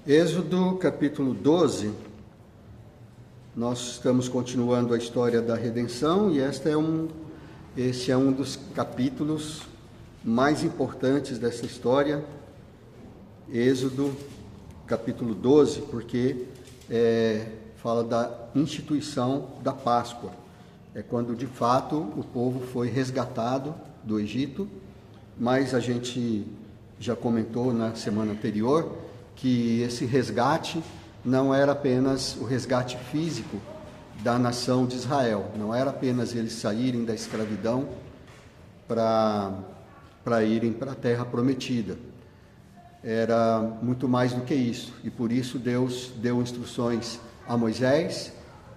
Êxodo capítulo 12, nós estamos continuando a história da redenção e esse é um dos capítulos mais importantes dessa história, Êxodo capítulo 12, porque fala da instituição da Páscoa. É quando de fato o povo foi resgatado do Egito, mas a gente já comentou na semana anterior que esse resgate não era apenas o resgate físico da nação de Israel, não era apenas eles saírem da escravidão para irem para a terra prometida, era muito mais do que isso, e por isso Deus deu instruções a Moisés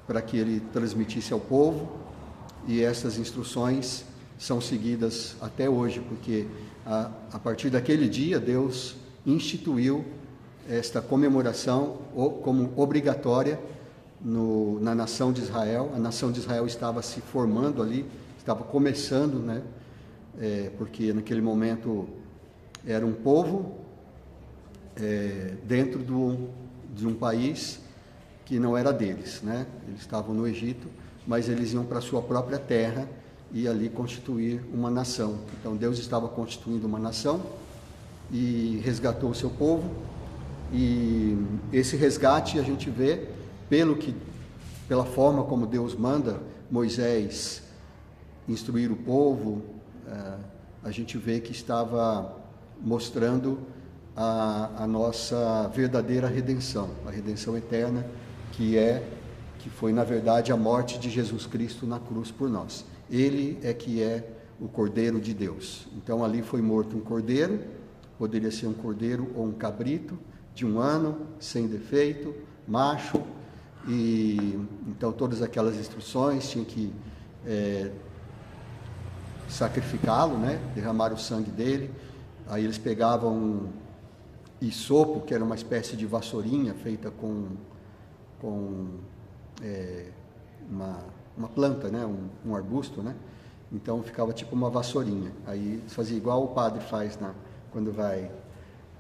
para que ele transmitisse ao povo, e essas instruções são seguidas até hoje, porque a partir daquele dia Deus instituiu esta comemoração como obrigatória na nação de Israel. A nação de Israel estava se formando ali, estava começando, né? Porque naquele momento era um povo dentro de um país que não era deles, né? Eles estavam no Egito, mas eles iam para a sua própria terra e ali constituir uma nação. Então Deus estava constituindo uma nação e resgatou o seu povo. E esse resgate a gente vê pela forma como Deus manda Moisés instruir o povo, a gente vê que estava mostrando a nossa verdadeira redenção, a redenção eterna, que foi na verdade a morte de Jesus Cristo na cruz por nós. Ele é que é o Cordeiro de Deus. Então ali foi morto um cordeiro, poderia ser um cordeiro ou um cabrito, de 1 ano, sem defeito, macho, e então todas aquelas instruções tinham que sacrificá-lo, né? Derramar o sangue dele. Aí eles pegavam um hisopo, que era uma espécie de vassourinha feita com uma planta, né? Um arbusto, né? Então ficava tipo uma vassourinha. Aí fazia igual o padre faz quando vai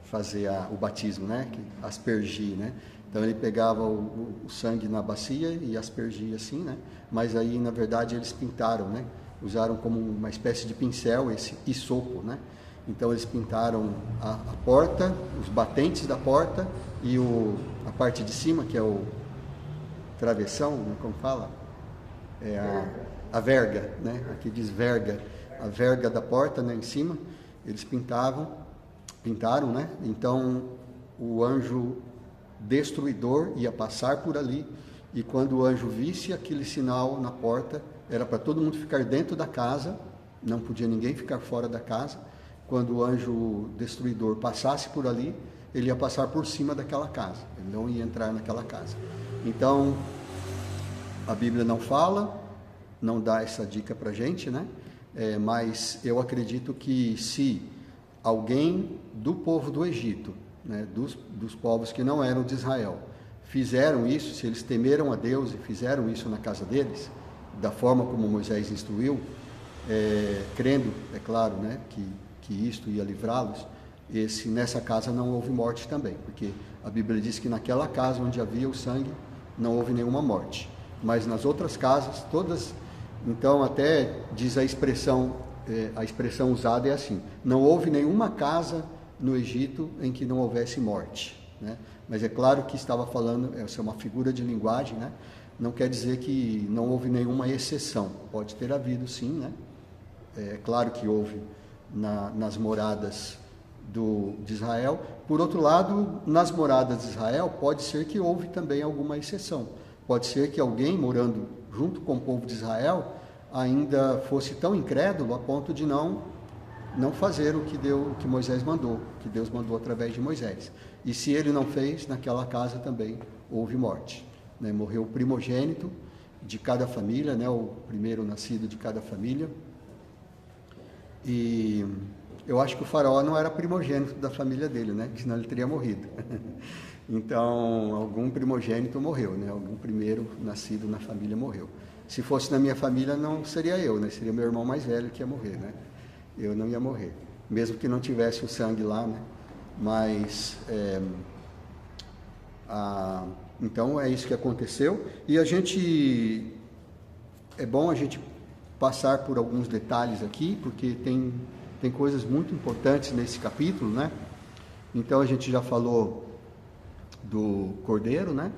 fazer o batismo, né? Que aspergir, né? Então ele pegava o sangue na bacia e aspergia assim, né? Mas aí na verdade eles pintaram, né? Usaram como uma espécie de pincel esse hisopo, né? Então eles pintaram a porta, os batentes da porta e a parte de cima, que é o travessão, né? Como fala? A verga, né? Aqui diz verga, a verga da porta, né? Em cima, eles pintaram, né? Então o anjo destruidor ia passar por ali, e quando o anjo visse aquele sinal na porta, era para todo mundo ficar dentro da casa, não podia ninguém ficar fora da casa. Quando o anjo destruidor passasse por ali, ele ia passar por cima daquela casa, ele não ia entrar naquela casa. Então a Bíblia não fala, não dá essa dica para a gente, né? Mas eu acredito que se alguém do povo do Egito, né, dos povos que não eram de Israel, fizeram isso, se eles temeram a Deus e fizeram isso na casa deles, da forma como Moisés instruiu, crendo, é claro, né, que isto ia livrá-los, nessa casa não houve morte também, porque a Bíblia diz que naquela casa onde havia o sangue não houve nenhuma morte, mas nas outras casas, todas, então até diz a expressão usada é assim: não houve nenhuma casa no Egito em que não houvesse morte, né? Mas é claro que estava falando, essa é uma figura de linguagem, né? Não quer dizer que não houve nenhuma exceção, pode ter havido sim, né? É claro que houve nas moradas de Israel. Por outro lado, nas moradas de Israel pode ser que houve também alguma exceção, pode ser que alguém morando junto com o povo de Israel ainda fosse tão incrédulo a ponto de não fazer o que Moisés mandou, que Deus mandou através de Moisés. E se ele não fez, naquela casa também houve morte, né? Morreu o primogênito de cada família, né? O primeiro nascido de cada família. E eu acho que o faraó não era primogênito da família dele, né? Senão ele teria morrido. Então, algum primogênito morreu, né? Algum primeiro nascido na família morreu. Se fosse na minha família, não seria eu, né? Seria meu irmão mais velho que ia morrer, né? Eu não ia morrer, mesmo que não tivesse o sangue lá, né? Mas Então é isso que aconteceu. E é bom a gente passar por alguns detalhes aqui, porque tem coisas muito importantes nesse capítulo, né? Então a gente já falou do cordeiro, né?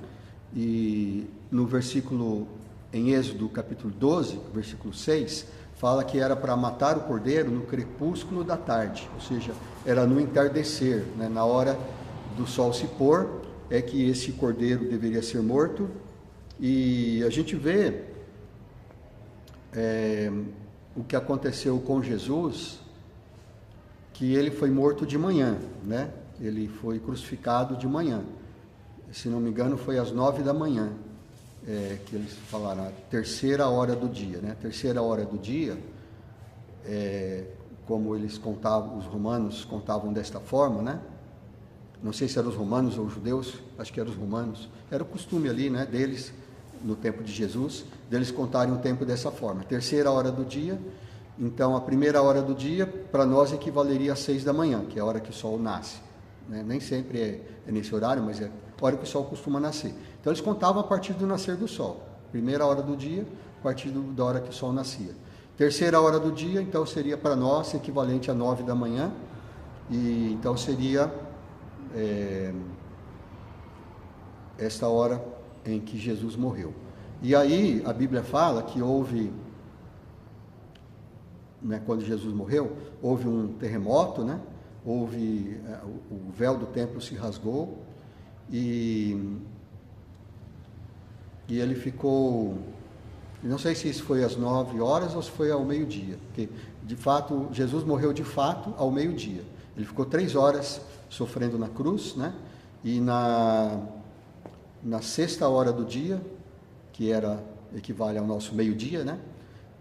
E no versículo, em Êxodo capítulo 12, versículo 6, fala que era para matar o cordeiro no crepúsculo da tarde, ou seja, era no entardecer, né? Na hora do sol se pôr, é que esse cordeiro deveria ser morto. E a gente vê o que aconteceu com Jesus, que ele foi morto de manhã, né? Ele foi crucificado de manhã. Se não me engano, foi às 9 da manhã, que eles falaram, a terceira hora do dia, né? A terceira hora do dia, como eles contavam, os romanos contavam desta forma, né? Não sei se eram os romanos ou os judeus, acho que eram os romanos. Era o costume ali, né, deles, no tempo de Jesus, deles contarem o tempo dessa forma. Terceira hora do dia, então a primeira hora do dia, para nós equivaleria às 6 da manhã, que é a hora que o sol nasce, né? Nem sempre é nesse horário, mas é a hora que o sol costuma nascer. Então eles contavam a partir do nascer do sol. Primeira hora do dia, a partir da hora que o sol nascia. Terceira hora do dia, então seria para nós equivalente a 9 da manhã, e então seria esta hora em que Jesus morreu. E aí a Bíblia fala que houve, né, quando Jesus morreu, houve um terremoto, né? Houve, o véu do templo se rasgou e ele ficou, não sei se isso foi às 9 horas ou se foi ao meio-dia, porque de fato Jesus morreu de fato ao meio-dia. Ele ficou 3 horas sofrendo na cruz, né? E na sexta hora do dia, que equivale ao nosso meio-dia, né?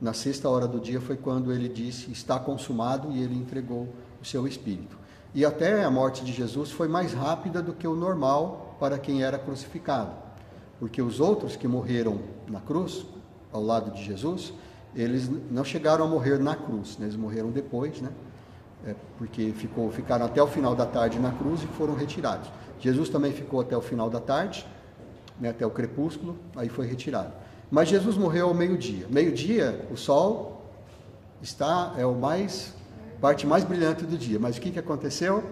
Na sexta hora do dia foi quando ele disse, está consumado, e ele entregou o seu espírito. E até a morte de Jesus foi mais rápida do que o normal para quem era crucificado, porque os outros que morreram na cruz, ao lado de Jesus, eles não chegaram a morrer na cruz, né? Eles morreram depois, né? Porque ficaram até o final da tarde na cruz e foram retirados. Jesus também ficou até o final da tarde, né, até o crepúsculo, aí foi retirado. Mas Jesus morreu ao meio-dia. Meio-dia, o sol é parte mais brilhante do dia. Mas o que aconteceu?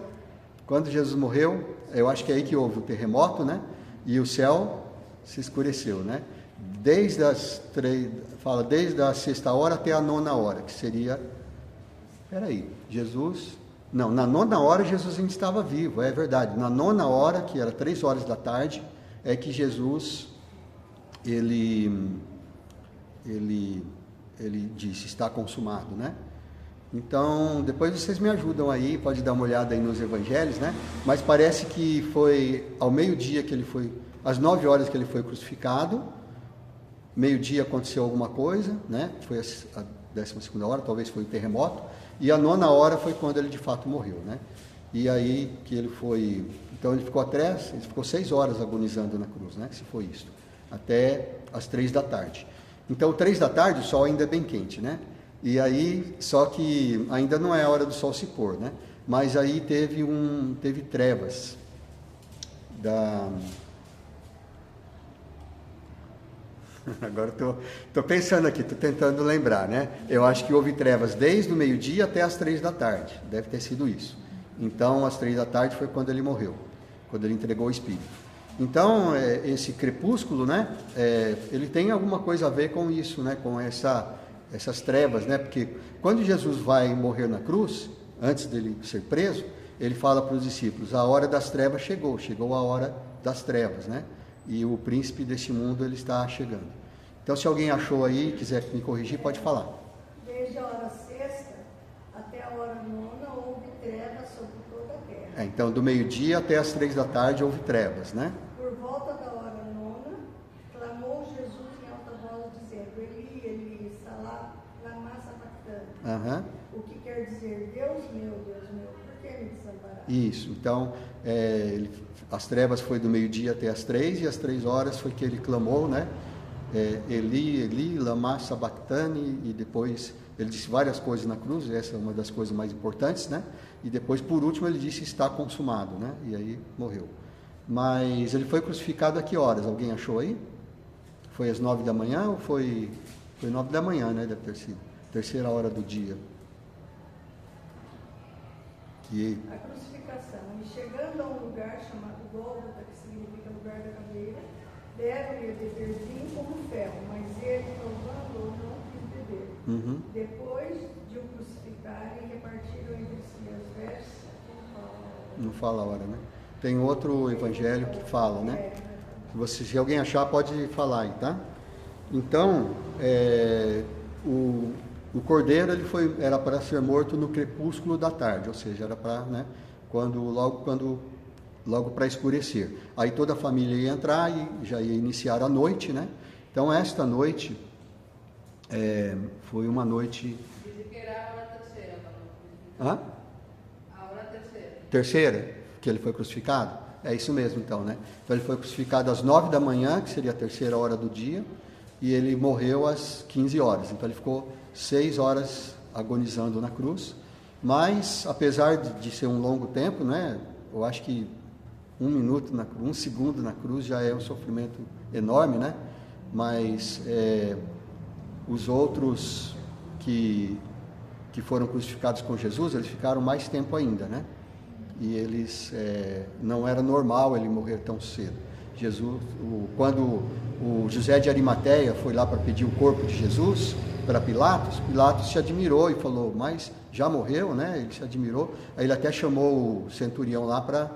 Quando Jesus morreu, eu acho que é aí que houve o terremoto, né? E o céu se escureceu, né? Desde a sexta hora até a 9ª hora, que seria... na 9ª hora Jesus ainda estava vivo, é verdade. Na 9ª hora, que era 3 horas da tarde, é que Jesus, ele disse, está consumado, né? Então, depois vocês me ajudam aí, pode dar uma olhada aí nos evangelhos, né? Mas parece que foi ao meio-dia que ele foi, às 9 horas que ele foi crucificado, meio-dia aconteceu alguma coisa, né? Foi a 12ª hora, talvez foi o terremoto, e a 9ª hora foi quando ele de fato morreu, né? E aí que ele foi, então ele ficou 6 horas agonizando na cruz, né? Se foi isso, até as 3 da tarde. Então 3 da tarde o sol ainda é bem quente, né? E aí, só que ainda não é a hora do sol se pôr, né? Mas aí teve trevas Agora estou pensando aqui, estou tentando lembrar, né? Eu acho que houve trevas desde o meio-dia até as 3 da tarde, deve ter sido isso. Então, às 3 da tarde foi quando ele morreu, quando ele entregou o Espírito. Então, esse crepúsculo, né? Ele tem alguma coisa a ver com isso, né? Com essas trevas, né? Porque quando Jesus vai morrer na cruz, antes dele ser preso, ele fala para os discípulos, a hora das trevas chegou a hora das trevas, né? E o príncipe desse mundo, ele está chegando. Então, se alguém achou aí, quiser me corrigir, pode falar. Desde a hora sexta até a hora 9ª houve trevas sobre toda a terra. Então, do meio-dia até as 3 da tarde houve trevas, né? Por volta da hora 9ª, clamou Jesus em alta voz, dizendo, Eli, Eli, lama sabachthani. O que quer dizer, Deus meu, por que me desamparaste? Isso, então, as trevas foi do meio-dia até as 3, e às 3 horas foi que ele clamou, né? Eli, Eli, lama sabachthani, e depois ele disse várias coisas na cruz, essa é uma das coisas mais importantes, né? E depois, por último, ele disse, está consumado, né? E aí morreu. Mas ele foi crucificado a que horas? Alguém achou aí? Foi às 9 da manhã ou foi 9 da manhã, né? Deve ter sido. Terceira hora do dia. A crucificação. E chegando a um lugar chamado Gólgota, que significa lugar da caveira, deram-lhe a beber vinho como fel, mas ele, provando, não quis beber. Uhum. Depois de o crucificarem, repartiram entre si as vestes. Não fala a hora, né? Tem outro evangelho que fala, né? Se alguém achar, pode falar aí, tá? Então, o cordeiro era para ser morto no crepúsculo da tarde, ou seja, era para, né, logo para escurecer. Aí toda a família ia entrar e já ia iniciar a noite, né? Então esta noite foi uma noite. Dizem que era a hora terceira. Hã? A hora terceira. Terceira, que ele foi crucificado? É isso mesmo, então, né? Então ele foi crucificado às 9 da manhã, que seria a terceira hora do dia, e ele morreu às 15 horas. Então ele ficou 6 horas agonizando na cruz. Mas, apesar de ser um longo tempo, né? Eu acho que 1 segundo na cruz já é um sofrimento enorme, né? Mas os outros que foram crucificados com Jesus, eles ficaram mais tempo ainda, né? E eles, não era normal ele morrer tão cedo. Quando o José de Arimateia foi lá para pedir o corpo de Jesus para Pilatos, Pilatos se admirou e falou, mas já morreu, né? Ele se admirou. Aí ele até chamou o centurião lá para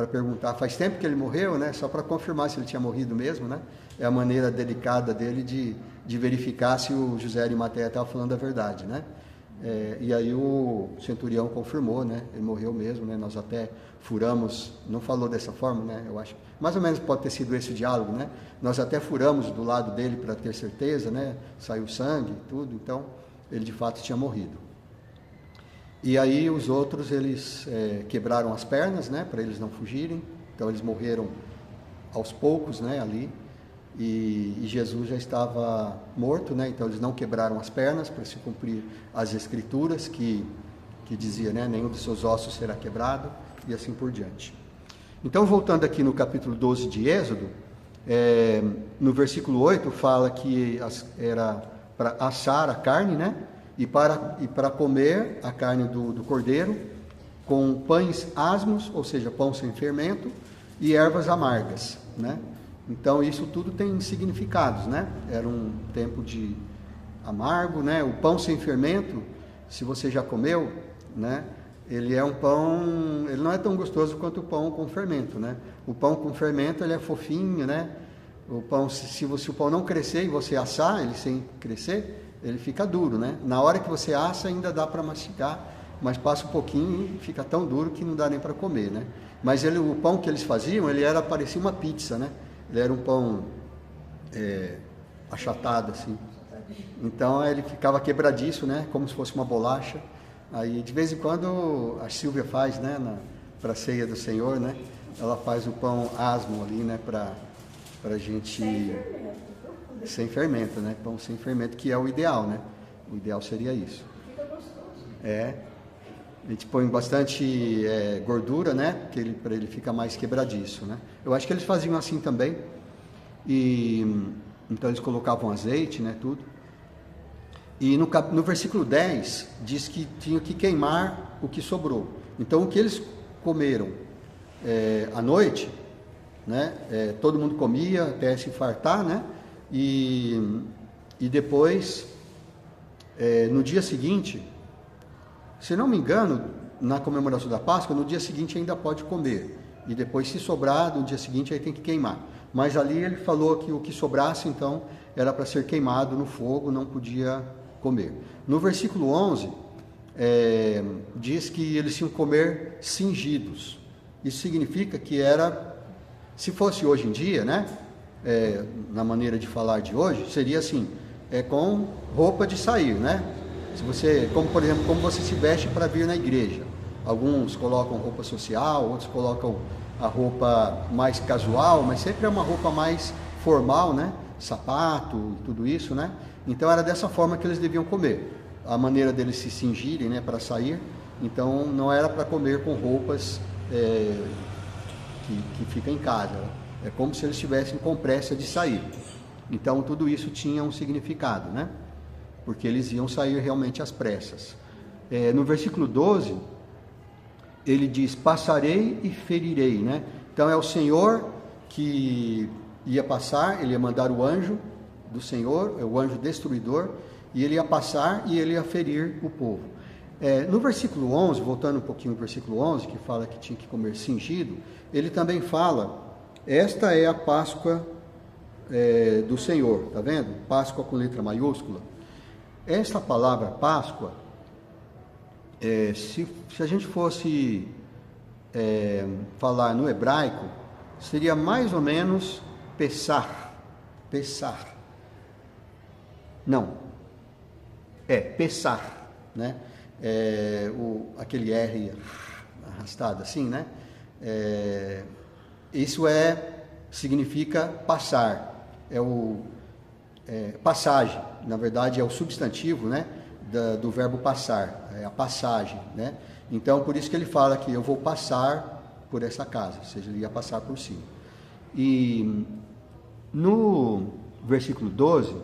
perguntar, faz tempo que ele morreu, né? Só para confirmar se ele tinha morrido mesmo, né? É a maneira delicada dele de verificar se o José de Arimateia estava falando a verdade, né? E aí o centurião confirmou, né? Ele morreu mesmo, né? Nós até furamos, não falou dessa forma, né? Eu acho, mais ou menos pode ter sido esse o diálogo, né? Nós até furamos do lado dele para ter certeza, né? Saiu sangue e tudo, então ele de fato tinha morrido. E aí os outros, eles quebraram as pernas, né? Para eles não fugirem, então eles morreram aos poucos, né? Ali. E Jesus já estava morto, né? Então eles não quebraram as pernas para se cumprir as escrituras que dizia, né? Nenhum dos seus ossos será quebrado e assim por diante. Então, voltando aqui no capítulo 12 de Êxodo, no versículo 8 fala que era para assar a carne, né? E para comer a carne do cordeiro com pães asmos, ou seja, pão sem fermento, e ervas amargas, né? Então isso tudo tem significados, né? Era um tempo de amargo, né? O pão sem fermento, se você já comeu, né? Ele é um pão, ele não é tão gostoso quanto o pão com fermento, né? O pão com fermento, ele é fofinho, né? O pão, se o pão não crescer e você assar ele sem crescer, ele fica duro, né? Na hora que você assa ainda dá para mastigar, mas passa um pouquinho e fica tão duro que não dá nem para comer, né? Mas o pão que eles faziam, parecia uma pizza, né? Ele era um pão achatado assim. Então ele ficava quebradiço, né? Como se fosse uma bolacha. Aí de vez em quando a Silvia faz, né? Para a ceia do Senhor, né? Ela faz o pão asmo ali, né? Para a gente... Sem fermento, né? Pão sem fermento, que é o ideal, né? O ideal seria isso. Fica gostoso. A gente põe bastante gordura, né? Para ele ficar mais quebradiço, né? Eu acho que eles faziam assim também. Então eles colocavam azeite, né? Tudo. E no versículo 10 diz que tinham que queimar o que sobrou. Então o que eles comeram à noite, né? Todo mundo comia até se fartar, né? E depois, no dia seguinte, se não me engano, na comemoração da Páscoa, no dia seguinte ainda pode comer. E depois, se sobrar, no dia seguinte aí tem que queimar. Mas ali ele falou que o que sobrasse, então, era para ser queimado no fogo, não podia comer. No versículo 11, diz que eles tinham que comer cingidos. Isso significa que era, se fosse hoje em dia, né? Na maneira de falar de hoje, seria assim, com roupa de sair, né? Se você, por exemplo, como você se veste para vir na igreja. Alguns colocam roupa social, outros colocam a roupa mais casual, mas sempre é uma roupa mais formal, né? Sapato e tudo isso, né? Então era dessa forma que eles deviam comer. A maneira deles se cingirem, né, para sair. Então não era para comer com roupas que fica em casa. É como se eles estivessem com pressa de sair. Então, tudo isso tinha um significado, né? Porque eles iam sair realmente às pressas. No versículo 12, ele diz, passarei e ferirei, né? Então, é o Senhor que ia passar, ele ia mandar o anjo do Senhor, o anjo destruidor, e ele ia passar e ele ia ferir o povo. No versículo 11, voltando um pouquinho ao versículo 11, que fala que tinha que comer cingido, ele também fala, esta é a Páscoa do Senhor, tá vendo? Páscoa com letra maiúscula. Esta palavra Páscoa, se a gente fosse falar no hebraico, seria mais ou menos Pessar. Não, Pessar, né? Aquele R arrastado assim, né? Isso significa passar, passagem, na verdade é o substantivo, né? Do verbo passar, é a passagem, né? Então, por isso que ele fala que eu vou passar por essa casa, ou seja, ele ia passar por cima. E no versículo 12,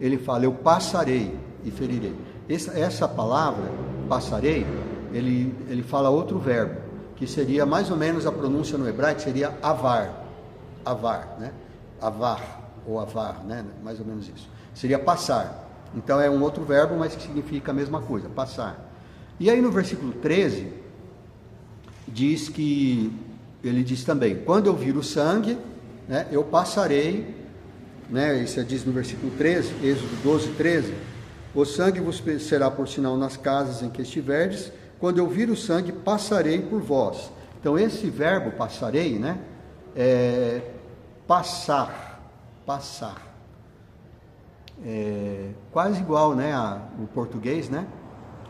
ele fala, eu passarei e ferirei. Essa palavra, passarei, ele fala outro verbo, que seria mais ou menos a pronúncia no hebraico, seria avar, né? Avar, ou avar, né? Mais ou menos isso. Seria passar. Então é um outro verbo, mas que significa a mesma coisa, passar. E aí no versículo 13, ele diz também, quando eu vir o sangue, né, eu passarei, né? Isso diz no versículo 13, Êxodo 12, 13, o sangue vos será por sinal nas casas em que estiverdes, quando eu vir o sangue, passarei por vós. Então esse verbo passarei, né, passar, quase igual, né, o português, né,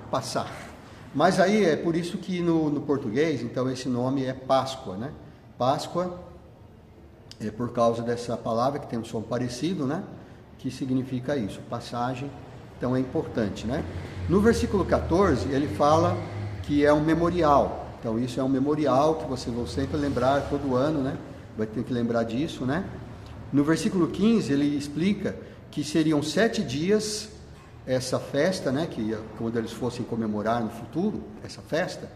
passar. Mas aí é por isso que no português, então esse nome é Páscoa, né, Páscoa é por causa dessa palavra que tem um som parecido, né, que significa isso, passagem. Então é importante, né? No versículo 14, ele fala que é um memorial. Então isso é um memorial que vocês vão sempre lembrar todo ano, né? Vai ter que lembrar disso, né? No versículo 15, ele explica que seriam 7 dias essa festa, né? Que quando eles fossem comemorar no futuro, essa festa.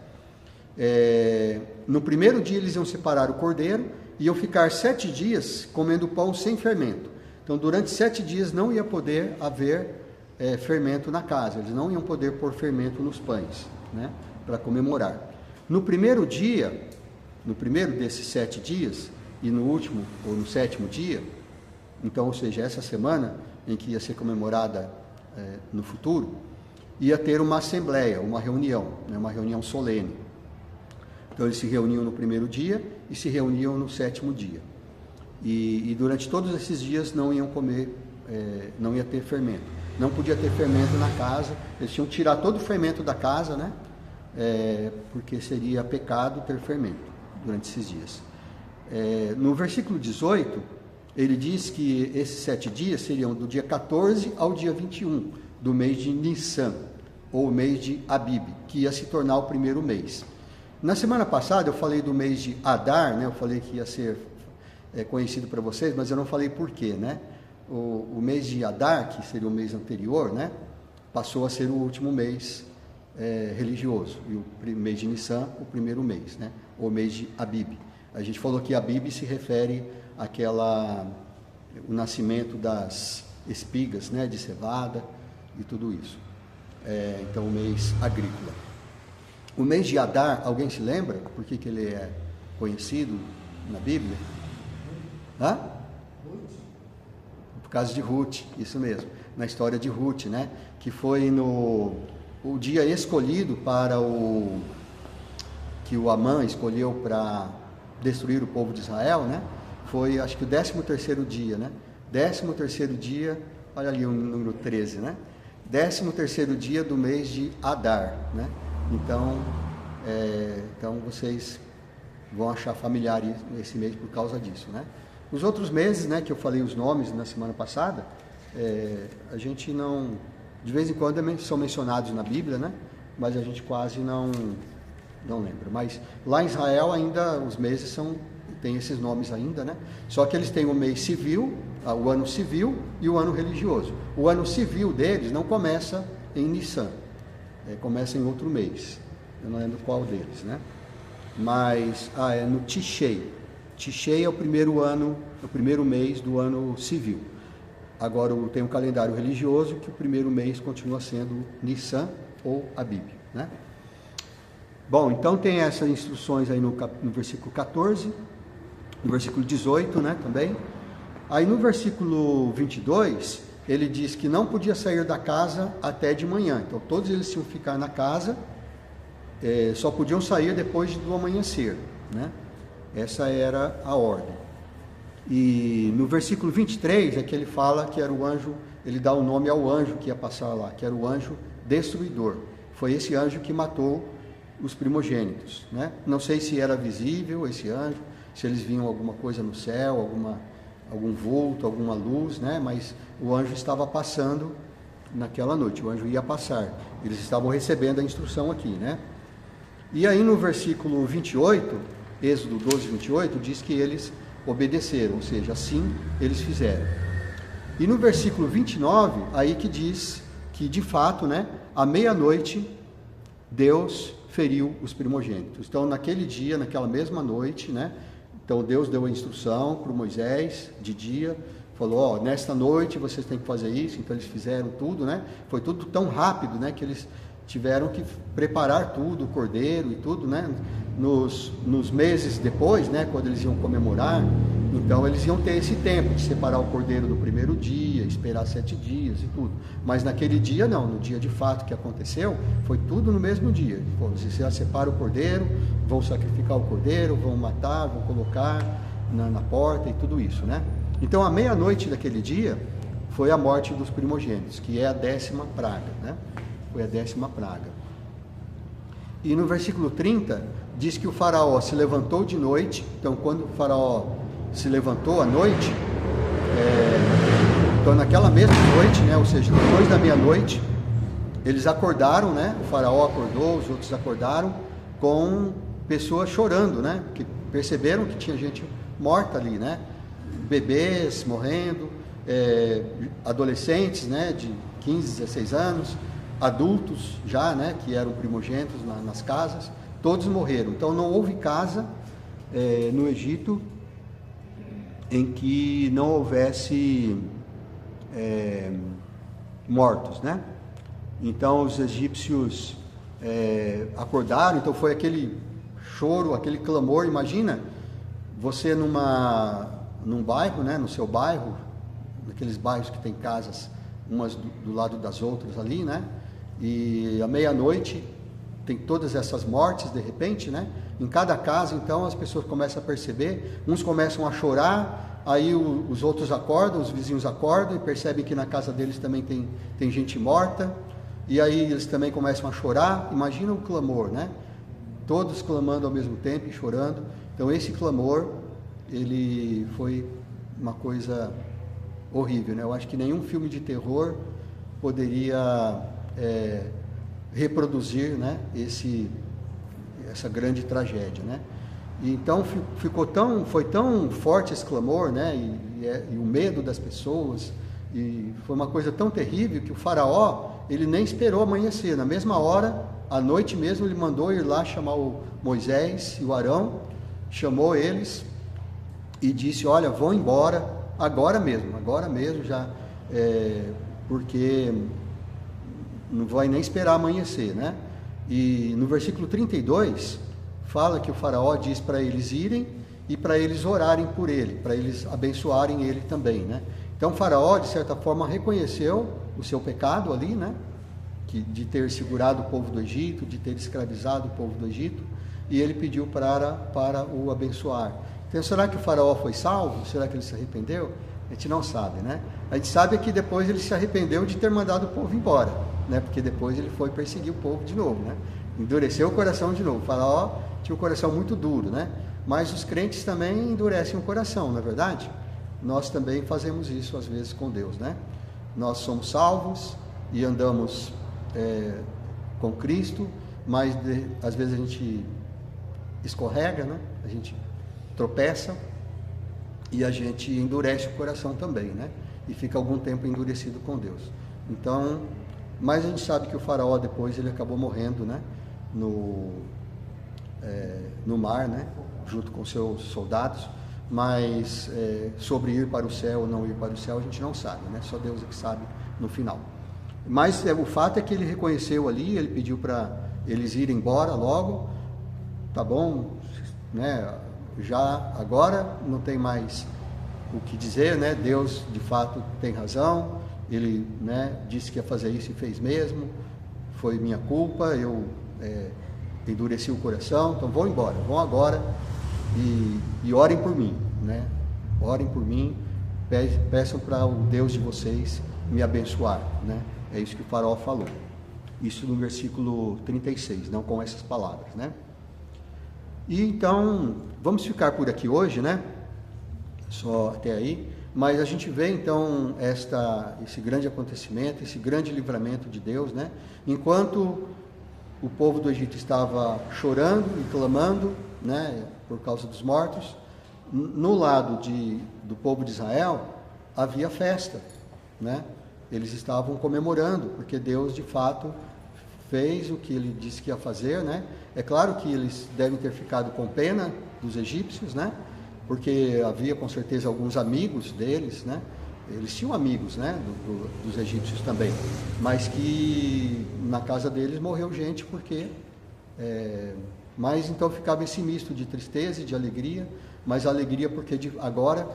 No primeiro dia eles iam separar o cordeiro e iam ficar 7 dias comendo pão sem fermento. Então durante 7 dias não ia poder haver fermento na casa, eles não iam poder pôr fermento nos pães, né, para comemorar. No primeiro dia, no primeiro desses 7 dias, e no último, ou no 7º dia, então, ou seja, essa semana em que ia ser comemorada no futuro, ia ter uma assembleia, uma reunião, né, uma reunião solene. Então eles se reuniam no primeiro dia e se reuniam no 7º dia. E durante todos esses dias não iam comer, não ia ter fermento. Não podia ter fermento na casa, eles tinham que tirar todo o fermento da casa, né? Porque seria pecado ter fermento durante esses dias. No versículo 18, ele diz que esses 7 dias seriam do dia 14 ao dia 21 do mês de Nissan, ou mês de Abib, que ia se tornar o primeiro mês. Na semana passada eu falei do mês de Adar, né? Eu falei que ia ser conhecido para vocês, mas eu não falei por quê, né? O mês de Adar, que seria o mês anterior, né, passou a ser o último mês religioso, e o mês de Nissan, o primeiro mês, né, o mês de Abib. A gente falou que Abib se refere o nascimento das espigas, né, de cevada e tudo isso. Então, o mês agrícola. O mês de Adar, alguém se lembra por que ele é conhecido na Bíblia? Hã? Por causa de Ruth, isso mesmo, na história de Ruth, né? Que foi o dia escolhido que o Amã escolheu para destruir o povo de Israel, né? Foi, acho que o 13º dia, né? 13º dia, olha ali o número 13, né? 13º dia do mês de Adar, né? Então vocês vão achar familiar esse mês por causa disso, né? Os outros meses, né, que eu falei os nomes na semana passada, a gente não, de vez em quando são mencionados na Bíblia, né? Mas a gente quase não lembra. Mas lá em Israel ainda os meses são tem esses nomes ainda, né? Só que eles têm o mês civil, o ano civil e o ano religioso. O ano civil deles não começa em Nissan, começa em outro mês. Eu não lembro qual deles, né? Mas é no Tishrei. Tishrei é o primeiro ano, o primeiro mês do ano civil. Agora tem um calendário religioso que o primeiro mês continua sendo Nissan ou Abib, né? Bom, então tem essas instruções aí no versículo 14, no versículo 18, né, também. Aí no versículo 22, ele diz que não podia sair da casa até de manhã. Então todos eles tinham que ficar na casa, só podiam sair depois do amanhecer, né? Essa era a ordem. E no versículo 23 é que ele fala que era o anjo, ele dá o nome ao anjo que ia passar lá, que era o anjo destruidor. Foi esse anjo que matou os primogênitos, né? Não sei se era visível esse anjo, se eles viam alguma coisa no céu, algum vulto, alguma luz, né? Mas o anjo estava passando naquela noite, o anjo ia passar. Eles estavam recebendo a instrução aqui, né? E aí no versículo 28, Êxodo 12, 28, diz que eles obedeceram, ou seja, assim eles fizeram. E no versículo 29, aí que diz que de fato, né, à meia-noite, Deus feriu os primogênitos. Então naquele dia, naquela mesma noite, né, então Deus deu a instrução para Moisés, de dia, falou, nesta noite vocês têm que fazer isso, então eles fizeram tudo, né, foi tudo tão rápido, né, que eles tiveram que preparar tudo, o cordeiro e tudo, né, nos meses depois, né, quando eles iam comemorar, então eles iam ter esse tempo de separar o cordeiro do primeiro dia, esperar 7 dias e tudo, mas naquele dia não, no dia de fato que aconteceu, foi tudo no mesmo dia. Vocês já separam o cordeiro, vão sacrificar o cordeiro, vão matar, vão colocar na porta e tudo isso, né. Então a meia-noite daquele dia foi a morte dos primogênitos, que é a 10ª praga, né, foi a 10ª praga. E no versículo 30, diz que o faraó se levantou de noite. Então quando o faraó se levantou à noite, então naquela mesma noite, né, ou seja, depois da meia-noite, eles acordaram, né, o faraó acordou, os outros acordaram, com pessoas chorando, né, que perceberam que tinha gente morta ali, né, bebês morrendo, adolescentes, né, de 15, 16 anos, adultos já, né, que eram primogênitos nas casas, todos morreram. Então não houve casa no Egito em que não houvesse mortos, né? Então os egípcios acordaram, então foi aquele choro, aquele clamor. Imagina você num bairro, né, no seu bairro, naqueles bairros que tem casas umas do lado das outras ali, né? E à meia-noite tem todas essas mortes de repente, né? Em cada casa, então as pessoas começam a perceber, uns começam a chorar, aí os outros acordam, os vizinhos acordam e percebem que na casa deles também tem gente morta, e aí eles também começam a chorar. Imagina o clamor, né? Todos clamando ao mesmo tempo e chorando. Então esse clamor, ele foi uma coisa horrível, né? Eu acho que nenhum filme de terror poderia reproduzir, né, essa grande tragédia, né? E então foi tão forte esse clamor, né, e o medo das pessoas, e foi uma coisa tão terrível que o faraó, ele nem esperou amanhecer. Na mesma hora, à noite mesmo, ele mandou ir lá chamar o Moisés e o Arão, chamou eles e disse, olha, vão embora agora mesmo já, porque não vai nem esperar amanhecer, né? E no versículo 32 fala que o faraó diz para eles irem e para eles orarem por ele, para eles abençoarem ele também, né? Então o faraó, de certa forma, reconheceu o seu pecado ali, né, de ter segurado o povo do Egito, de ter escravizado o povo do Egito, e ele pediu para o abençoar. Então será que o faraó foi salvo? Será que ele se arrependeu? A gente não sabe, né? A gente sabe que depois ele se arrependeu de ter mandado o povo embora, né? Porque depois ele foi perseguir o povo de novo, né? Endureceu o coração de novo. O faraó tinha um coração muito duro, né? Mas os crentes também endurecem o coração, não é verdade? Nós também fazemos isso às vezes com Deus, né? Nós somos salvos e andamos com Cristo, mas às vezes a gente escorrega, né? A gente tropeça e a gente endurece o coração também, né? E fica algum tempo endurecido com Deus. Então, mas a gente sabe que o faraó depois ele acabou morrendo, né? No mar, né? Junto com seus soldados. Mas sobre ir para o céu ou não ir para o céu a gente não sabe, né? Só Deus é que sabe no final. Mas o fato é que ele reconheceu ali, ele pediu para eles irem embora logo, tá bom, né? Já agora não tem mais o que dizer, né? Deus de fato tem razão, ele, né, disse que ia fazer isso e fez mesmo, foi minha culpa, eu endureci o coração, então vão embora, vão agora e orem por mim, né? Orem por mim, peçam para o Deus de vocês me abençoar, né? É isso que o faraó falou. Isso no versículo 36, não com essas palavras, né? E então, vamos ficar por aqui hoje, né? Só até aí. Mas a gente vê então esse grande acontecimento, esse grande livramento de Deus, né? Enquanto o povo do Egito estava chorando e clamando, né, por causa dos mortos, no lado do povo de Israel havia festa, né? Eles estavam comemorando, porque Deus de fato fez o que ele disse que ia fazer, né? É claro que eles devem ter ficado com pena dos egípcios, né? Porque havia com certeza alguns amigos deles, né? Eles tinham amigos, né? Dos egípcios também, mas que na casa deles morreu gente porque... Mas então ficava esse misto de tristeza e de alegria, mas a alegria porque agora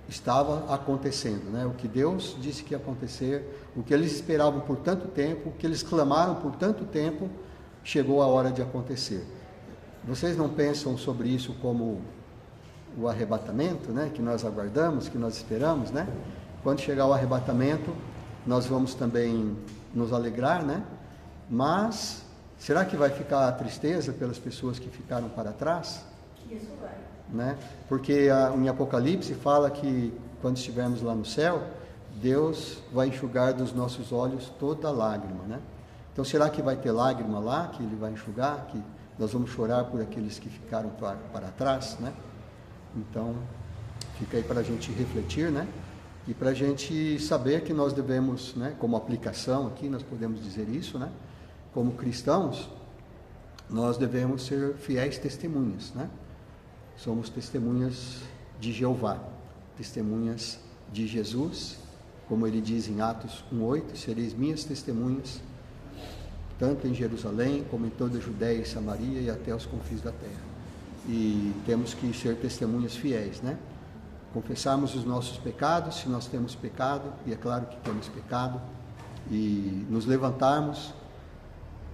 estava acontecendo, né? O que Deus disse que ia acontecer, o que eles esperavam por tanto tempo, o que eles clamaram por tanto tempo, chegou a hora de acontecer. Vocês não pensam sobre isso como o arrebatamento, né? Que nós aguardamos, que nós esperamos, né? Quando chegar o arrebatamento, nós vamos também nos alegrar, né? Mas será que vai ficar a tristeza pelas pessoas que ficaram para trás? Isso vai. Né? Porque em Apocalipse fala que quando estivermos lá no céu, Deus vai enxugar dos nossos olhos toda lágrima, né? Então será que vai ter lágrima lá, que Ele vai enxugar, que nós vamos chorar por aqueles que ficaram para trás, né? Então fica aí para a gente refletir, né? E para a gente saber que nós devemos, né, como aplicação aqui, nós podemos dizer isso, né? Como cristãos, nós devemos ser fiéis testemunhas, né? Somos testemunhas de Jeová, testemunhas de Jesus, como ele diz em Atos 1:8, sereis minhas testemunhas, tanto em Jerusalém, como em toda a Judéia e Samaria e até os confins da terra. E temos que ser testemunhas fiéis, né? Confessarmos os nossos pecados, se nós temos pecado, e é claro que temos pecado, e nos levantarmos,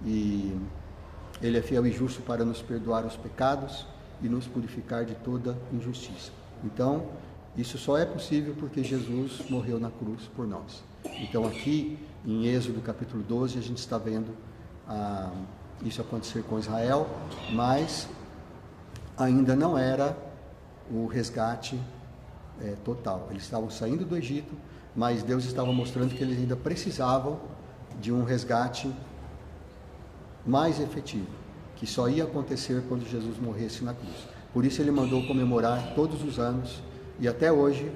e Ele é fiel e justo para nos perdoar os pecados e nos purificar de toda injustiça. Então, isso só é possível porque Jesus morreu na cruz por nós. Então, aqui em Êxodo capítulo 12, a gente está vendo isso acontecer com Israel, mas ainda não era o resgate total. Eles estavam saindo do Egito, mas Deus estava mostrando que eles ainda precisavam de um resgate mais efetivo, que só ia acontecer quando Jesus morresse na cruz. Por isso ele mandou comemorar todos os anos, e até hoje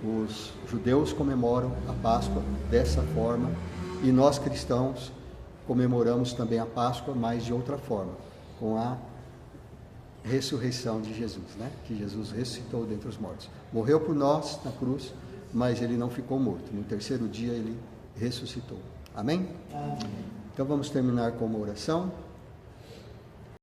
os judeus comemoram a Páscoa dessa forma, e nós cristãos comemoramos também a Páscoa, mas de outra forma, com a ressurreição de Jesus, né? Que Jesus ressuscitou dentre os mortos. Morreu por nós na cruz, mas ele não ficou morto. No terceiro dia ele ressuscitou. Amém? Amém. Então vamos terminar com uma oração.